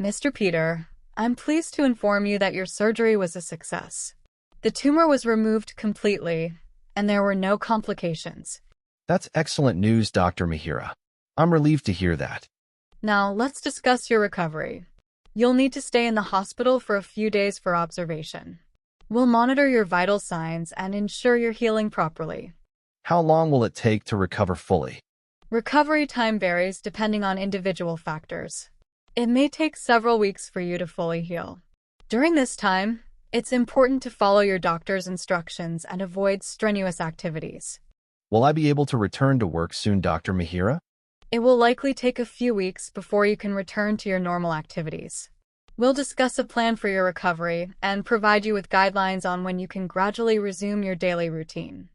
Mr. Peter, I'm pleased to inform you that your surgery was a success. The tumor was removed completely, and there were no complications. That's excellent news, Dr. Mahira. I'm relieved to hear that. Now, let's discuss your recovery. You'll need to stay in the hospital for a few days for observation. We'll monitor your vital signs and ensure you're healing properly. How long will it take to recover fully? Recovery time varies depending on individual factors. It may take several weeks for you to fully heal. During this time, it's important to follow your doctor's instructions and avoid strenuous activities. Will I be able to return to work soon, Dr. Mahira? It will likely take a few weeks before you can return to your normal activities. We'll discuss a plan for your recovery and provide you with guidelines on when you can gradually resume your daily routine.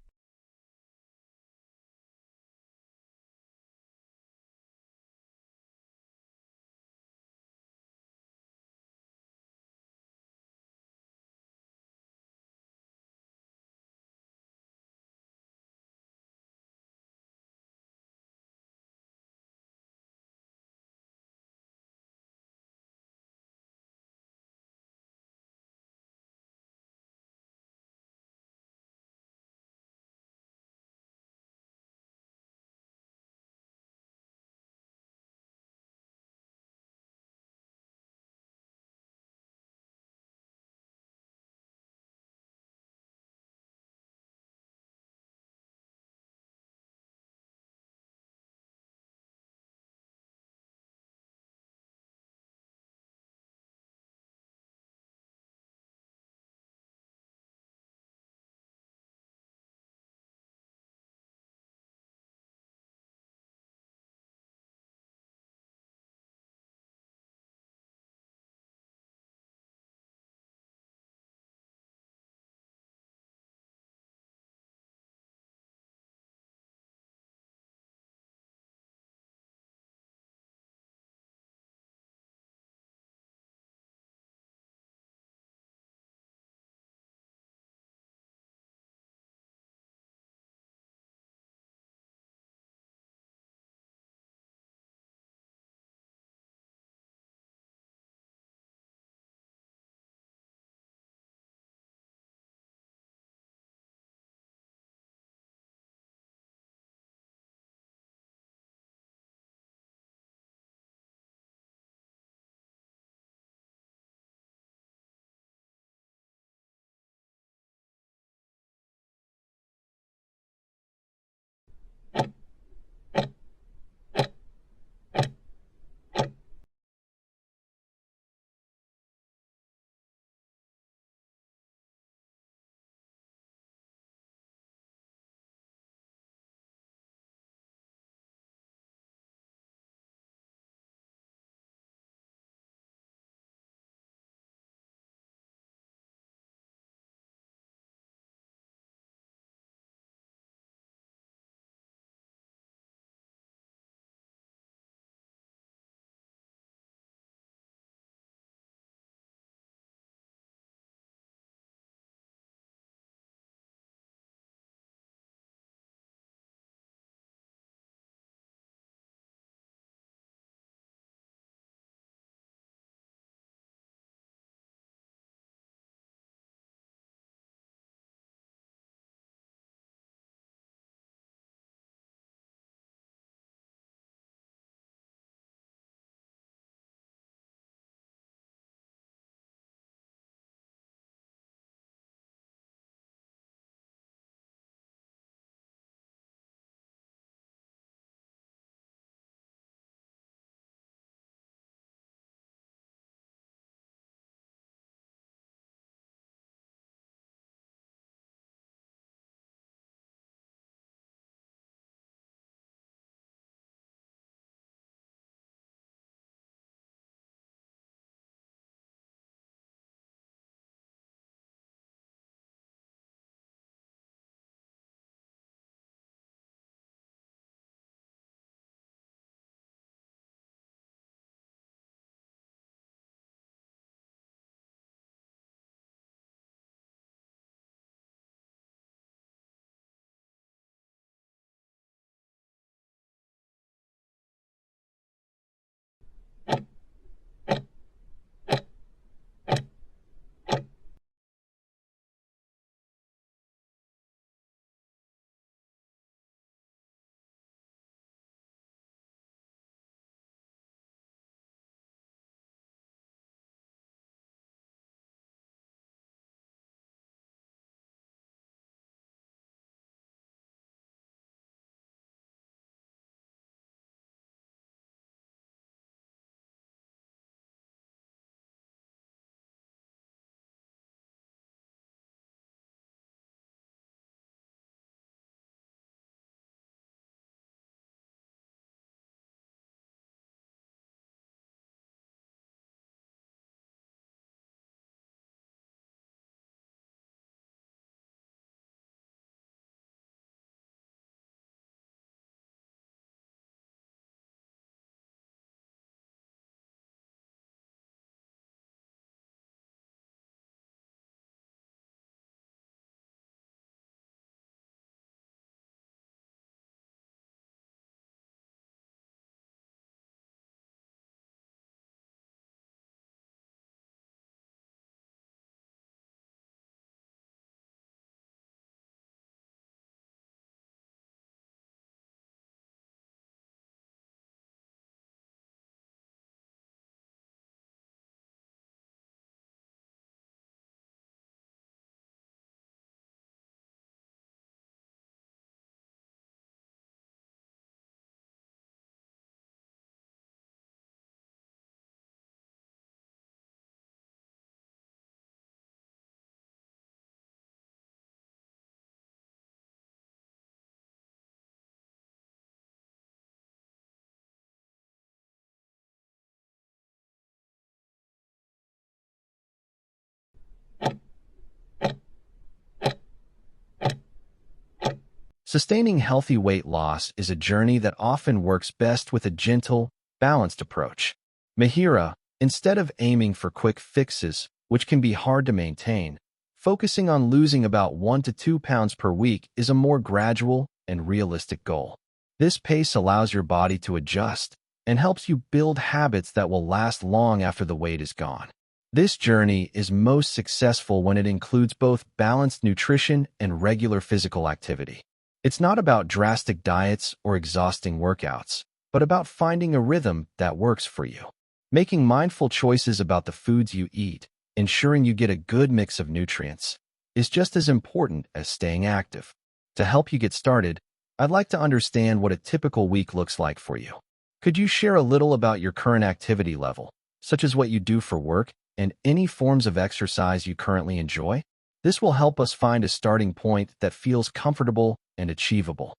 Sustaining healthy weight loss is a journey that often works best with a gentle, balanced approach. Mihira, instead of aiming for quick fixes, which can be hard to maintain, focusing on losing about 1 to 2 pounds per week is a more gradual and realistic goal. This pace allows your body to adjust and helps you build habits that will last long after the weight is gone. This journey is most successful when it includes both balanced nutrition and regular physical activity. It's not about drastic diets or exhausting workouts, but about finding a rhythm that works for you. Making mindful choices about the foods you eat, ensuring you get a good mix of nutrients, is just as important as staying active. To help you get started, I'd like to understand what a typical week looks like for you. Could you share a little about your current activity level, such as what you do for work and any forms of exercise you currently enjoy? This will help us find a starting point that feels comfortable and achievable.